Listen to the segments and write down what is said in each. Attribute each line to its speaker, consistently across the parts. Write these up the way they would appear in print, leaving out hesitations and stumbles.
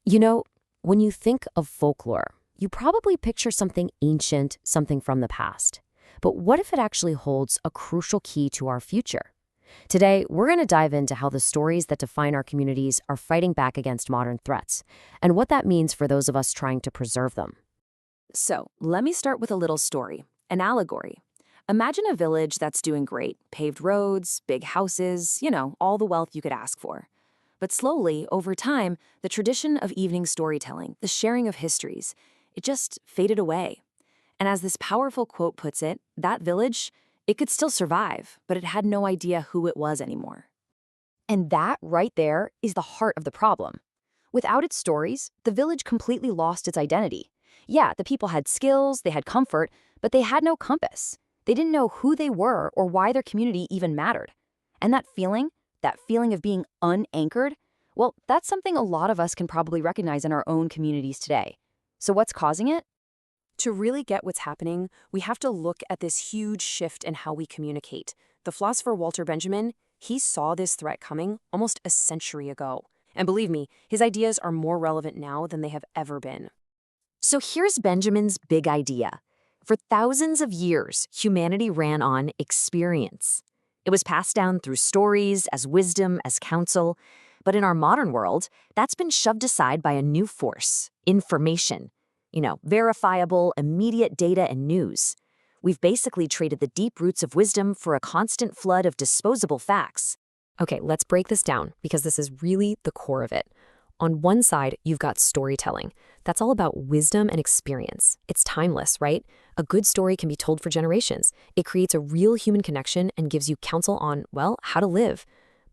Speaker 1: You know, when you think of folklore, you probably picture something ancient, something from the past. But what if it actually holds a crucial key to our future? Today, we're going to dive into how the stories that define our communities are fighting back against modern threats, and what that means for those of us trying to preserve them.
Speaker 2: So, let me start with a little story, an allegory. Imagine a village that's doing great, paved roads, big houses, all the wealth you could ask for. But slowly, over time, the tradition of evening storytelling, the sharing of histories, it just faded away. And as this powerful quote puts it, that village, it could still survive, but it had no idea who it was anymore.
Speaker 3: And that right there is the heart of the problem. Without its stories, the village completely lost its identity. Yeah, the people had skills, they had comfort, but they had no compass. They didn't know who they were or why their community even mattered. And that feeling of being unanchored, well, that's something a lot of us can probably recognize in our own communities today. So what's causing it?
Speaker 2: To really get what's happening, we have to look at this huge shift in how we communicate. The philosopher Walter Benjamin, he saw this threat coming almost a century ago. And believe me, his ideas are more relevant now than they have ever been.
Speaker 1: So here's Benjamin's big idea. For thousands of years, humanity ran on experience. It was passed down through stories, as wisdom, as counsel. But in our modern world, that's been shoved aside by a new force, information. Verifiable, immediate data and news. We've basically traded the deep roots of wisdom for a constant flood of disposable facts.
Speaker 3: Okay, let's break this down because this is really the core of it. On one side, you've got storytelling. That's all about wisdom and experience. It's timeless, right? A good story can be told for generations. It creates a real human connection and gives you counsel on, well, how to live.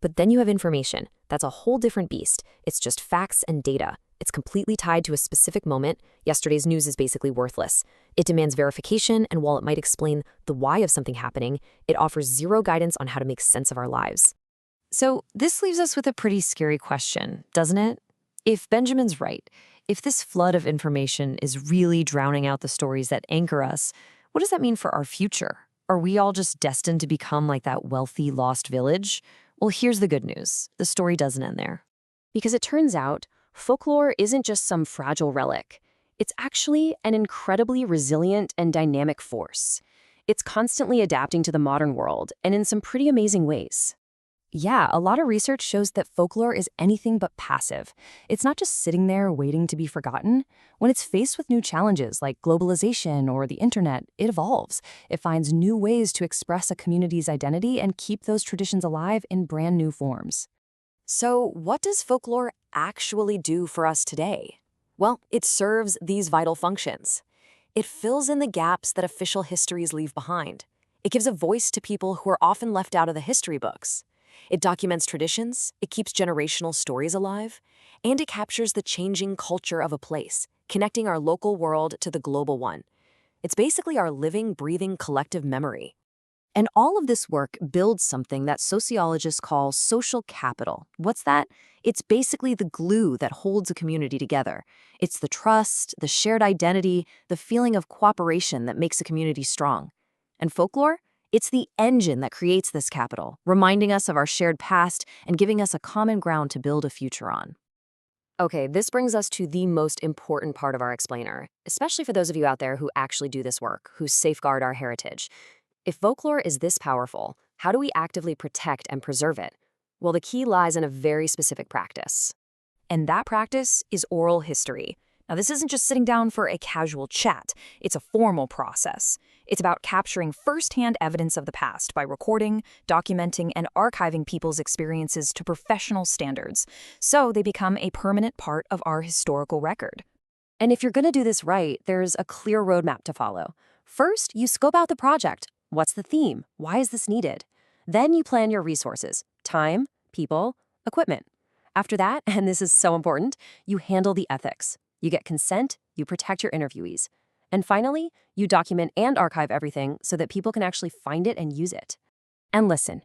Speaker 3: But then you have information. That's a whole different beast. It's just facts and data. It's completely tied to a specific moment. Yesterday's news is basically worthless. It demands verification, and while it might explain the why of something happening, it offers zero guidance on how to make sense of our lives.
Speaker 1: So this leaves us with a pretty scary question, doesn't it? If Benjamin's right, if this flood of information is really drowning out the stories that anchor us, what does that mean for our future? Are we all just destined to become like that wealthy lost village? Well, here's the good news. The story doesn't end there.
Speaker 2: Because it turns out, folklore isn't just some fragile relic. It's actually an incredibly resilient and dynamic force. It's constantly adapting to the modern world, and in some pretty amazing ways.
Speaker 3: Yeah, a lot of research shows that folklore is anything but passive. It's not just sitting there waiting to be forgotten. When it's faced with new challenges like globalization or the internet, it evolves. It finds new ways to express a community's identity and keep those traditions alive in brand new forms.
Speaker 2: So, what does folklore actually do for us today? Well, it serves these vital functions. It fills in the gaps that official histories leave behind. It gives a voice to people who are often left out of the history books. It documents traditions, it keeps generational stories alive, and it captures the changing culture of a place, connecting our local world to the global one. It's basically our living, breathing collective memory.
Speaker 1: And all of this work builds something that sociologists call social capital. What's that? It's basically the glue that holds a community together. It's the trust, the shared identity, the feeling of cooperation that makes a community strong. And folklore? It's the engine that creates this capital, reminding us of our shared past and giving us a common ground to build a future on.
Speaker 2: Okay, this brings us to the most important part of our explainer, especially for those of you out there who actually do this work, who safeguard our heritage. If folklore is this powerful, how do we actively protect and preserve it? Well, the key lies in a very specific practice. And that practice is oral history. Now, this isn't just sitting down for a casual chat. It's a formal process. It's about capturing firsthand evidence of the past by recording, documenting, and archiving people's experiences to professional standards, so they become a permanent part of our historical record. And if you're going to do this right, there's a clear roadmap to follow. First, you scope out the project. What's the theme? Why is this needed? Then you plan your resources: time, people, equipment. After that, and this is so important, you handle the ethics. You get consent, you protect your interviewees. And finally, you document and archive everything so that people can actually find it and use it. And listen,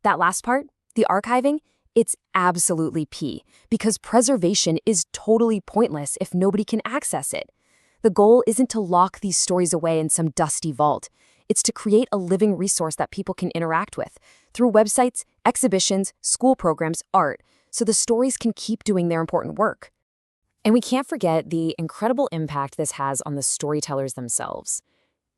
Speaker 2: that last part, the archiving, it's absolutely key, because preservation is totally pointless if nobody can access it. The goal isn't to lock these stories away in some dusty vault. It's to create a living resource that people can interact with through websites, exhibitions, school programs, art, so the stories can keep doing their important work. And we can't forget the incredible impact this has on the storytellers themselves.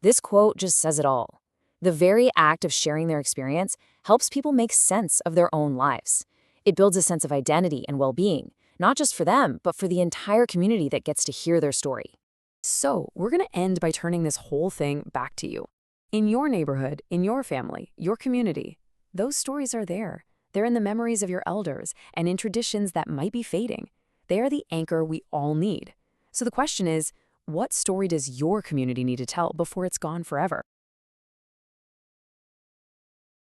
Speaker 2: This quote just says it all. The very act of sharing their experience helps people make sense of their own lives. It builds a sense of identity and well-being, not just for them, but for the entire community that gets to hear their story.
Speaker 3: So, we're going to end by turning this whole thing back to you. In your neighborhood, in your family, your community, those stories are there. They're in the memories of your elders and in traditions that might be fading. They are the anchor we all need. So the question is, what story does your community need to tell before it's gone forever?